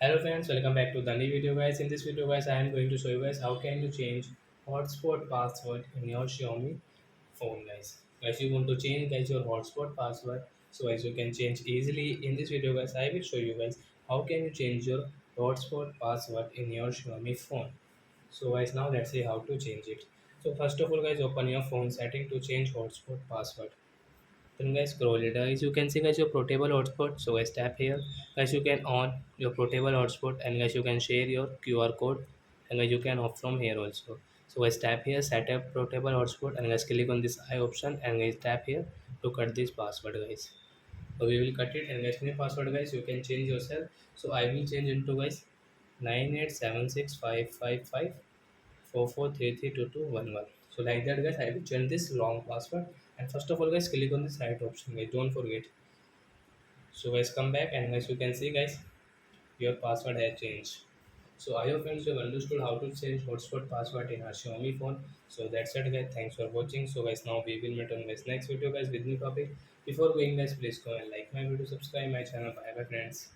Hello friends, welcome back to the new video guys. In this video guys, I am going to show you guys how can you change hotspot password in your Xiaomi phone guys. Guys, you want to change guys your hotspot password. So as you can change easily in this video guys, I will show you guys how can you change your hotspot password in your Xiaomi phone. So guys, now let's see how to change it. So first of all guys, open your phone setting to change hotspot password. Then guys scroll it guys, you can see guys your portable hotspot. So guys tap here guys, you can on your portable hotspot and guys you can share your QR code and guys you can off from here also. So guys tap here set up portable hotspot and guys click on this I option and guys tap here to cut this password guys. So we will cut it and guys new password guys you can change yourself. So I will change into guys 98765544332211. So like that guys, I will change this long password. And first of all guys, click on this right option guys. Don't forget. So guys, come back and guys, you can see guys, your password has changed. So I hope friends you have understood how to change hotspot password in our Xiaomi phone. So that's it guys. Thanks for watching. So guys, now we will meet on guys next video guys with new topic. Before going guys, please go and like my video, subscribe my channel. Bye bye friends.